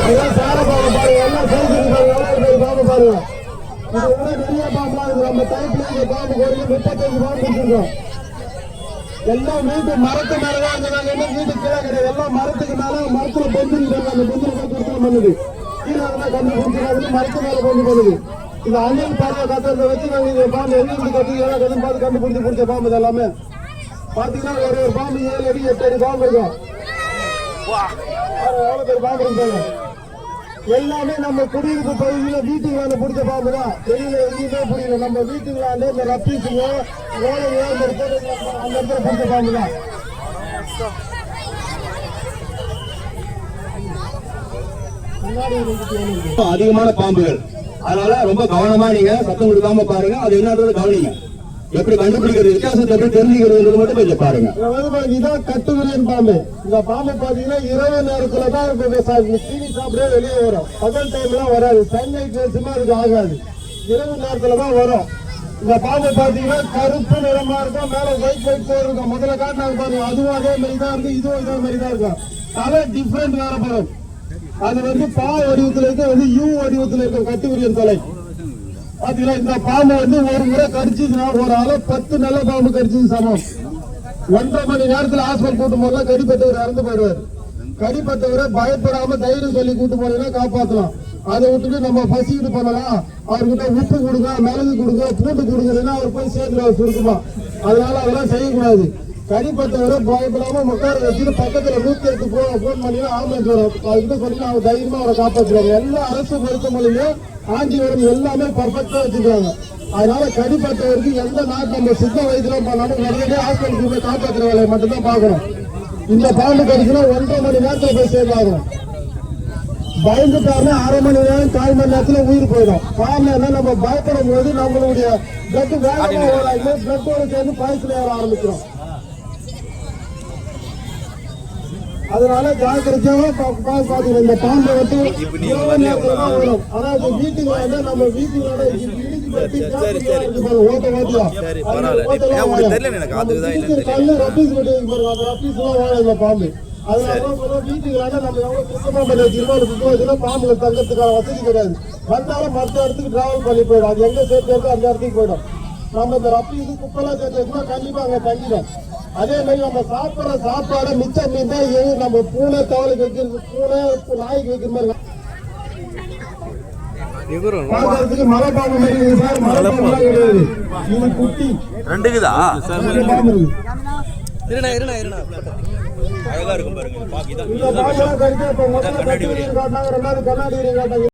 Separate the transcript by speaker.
Speaker 1: இதெல்லாம் சார பாம்பு பாருங்க, எல்லாம் சைஸுக்கு பாருங்க, எவ்வளவு பாம்பு பாருங்க. இது விட நிறைய பாம்புலாம் இருக்கு. நம்ம டைப்ல இந்த பாம்பு ஒரு 35 பாம்பு வச்சிருக்கோம். எல்லாம் வீட்டு மரத்து மேலதான் இருந்தாங்க. என்ன வீட்டு கீழே கிடையாது, எல்லாம் மரத்துக்கு மேல மரத்துல பெஞ்சிருக்காங்க. அந்த பெஞ்சில் கொடுத்து பண்ணுது கீழே இருந்தா கண்டு பிடிச்சிருக்காங்க, மரத்து மேல கொண்டு பண்ணுது. இந்த அணில் பார்வை கத்துறத வச்சு நாங்க இந்த பாம்பு எங்க இருந்து கட்டி எல்லாம் கதம் பார்த்து கண்டுபிடிச்சு பிடிச்ச பாம்பு இது எல்லாமே. பாத்தீங்கன்னா ஒரு பாம்பு 7 அடி 8 அடி பாம்பு இருக்கும். எவ்வளவு பேர் பாம்பு இருக்காங்க. எல்லாமே நம்ம குடியிருப்பு பகுதியில வீட்டுக்கு வேலை பிடிச்ச பாம்பு தான். வெளியில எங்கேயுமே புரியல. நம்ம வீட்டுக்கு வேலை இந்த ரப்பீஸுங்க ஓலைங்க அந்த இடத்துல பிடிச்ச பாம்பு தான். அதிகமான பாம்புகள், அதனால ரொம்ப கவனமா நீங்க சத்தம் கொடுக்காம பாருங்க. அது என்னன்றது கவனிங்க. எப்படி கண்டுபிடிக்கிறது, வித்தியாசத்தை எப்படி தெரிஞ்சுக்கிறது மட்டும் கொஞ்சம் பாருங்க. இதான் கட்டுவிரியன் பாம்பு. இந்த பாம்பு பாத்தீங்கன்னா இரவு நேரத்துல தான் தீனி சாப்பிடவே வெளியே வரும். பகல் டைம்லாம் வராது. சன்லைட் வச்சுமா அதுக்கு ஆகாது. இரவு நேரத்துல தான் வரும். இந்த பாம்பு பாத்தீங்கன்னா கருப்பு நிறமா இருக்கும், மேல ஒயிட் ஒயிட் போர் இருக்கும். முதல்ல காட்டினாங்க பாருங்க, அதுவும் அதே மாதிரி தான் இருக்கு, இதுவும் இதே மாதிரி தான் இருக்கும். தலை டிஃபரெண்ட் வேறப்படும். அது பா வடிவத்தில் இருக்கு, யூ வடிவத்தில் இருக்கும் கட்டுவிரியன் தலை. பாத்தீங்கன்னா இந்த பாம்பு ஒரு முறை கடிச்சுன்னா ஒரு ஆளு 10 நல்ல பாம்பு கடிச்சது சமம். 1.5 மணி நேரத்தில் ஹாஸ்பிட்டல் கூட்டு போனா கடிப்பட்டவர் இறந்து போயிடுவார். கடிப்பட்டவரை பயப்படாம தைரியம் சொல்லி கூட்டு போனீங்கன்னா காப்பாற்றலாம். அதை விட்டுட்டு நம்ம பசிக்கிட்டு பண்ணலாம், அவர்கிட்ட உப்பு கொடுங்க, மிளகு கொடுங்க, பூண்டு கொடுங்கன்னா அவர் போய் சேர்ந்துருவார் சுருக்குமா. அதனால அதெல்லாம் செய்யக்கூடாது. கடிப்பட்டவரை பயப்படாம உட்கார வச்சுட்டு பக்கத்துல 108 போன் பண்ணினா ஆம்புலன்ஸ் வரும். அதுக்கிட்ட சொன்னீங்கன்னா அவங்க தைரியமா அவரை காப்பாற்றுவாங்க. எல்லா அரசு மருத்துவமனையிலும் ஆஞ்சியோரம் எல்லாமே பர்ஃபெக்டா வச்சுக்கிறாங்க. அதனால கடிப்பட்டவருக்கு எந்த நாட்டு நம்ம சித்த வைத்தியம் பண்ணாலும் நிறைய ஹாஸ்பிட்டலுக்கு போய் காப்பாற்றுற வேலையை மட்டும்தான் பார்க்கணும். இந்த பாம்பு கடிச்சுன்னா 1.5 மணி நேரத்துல போய் சேர்ந்தாகணும். பயந்துட்டாருன்னா 1/2 மணி நேரம் 1/4 மணி நேரத்துல உயிர் போயிடும். காரணம் என்ன, நம்ம பயப்படும் போது நம்மளுடைய பிளட் வேகமா ஓடாது, பிளட்டோட சேர்ந்து பாய்ச்சல் ஏற ஆரம்பிக்கிறோம். அதனால ஜாக்கிரதையாக பாத்துக்கணும். இந்த பாம்பை இரவு நேரத்துல தான் வரும். அதாவது வீட்டுக்கு வந்து நம்ம வீட்டுக்கு ஓட்ட ஓட்டியா கல்லு ரப்பீஸ் வாழ பாம்பு. அதனால வீட்டுக்கு நம்ம எவ்வளவு சுத்தமா பண்ணி வச்சிருக்கோம். பாம்புகள் தங்கறதுக்கான வசதி கிடையாது. வந்தாலும் மற்ற இடத்துக்கு டிராவல் பண்ணி போயிடும். அது எங்க சேர்த்து இருக்கோ அந்த இடத்துக்கு போயிடும். நம்ம இந்த ரப்பீஸ் குப்பெல்லாம் சேர்த்து வச்சோம்னா கண்டிப்பா அங்க தங்கிடும். அதே மாதிரி நம்ம சாப்பிட்ற சாப்பாடை மிச்சம் மீந்தா நம்ம பூனை தவளைக்கு வைக்கிறது, பூனை நாய்க்கு வைக்கிற மாதிரி பாக்கிறதுக்கு மலை பாம்பு மாதிரி சார். மலை பாம்பு கிடையாது, இது குட்டி ரெண்டுக்குதா பாம்பு இருக்கு. இந்த பாம்பெல்லாம் கடிச்சா இப்ப முதல்ல கண்ணாடி காட்டினாங்க, 2வது கண்ணாடி காட்டாங்க.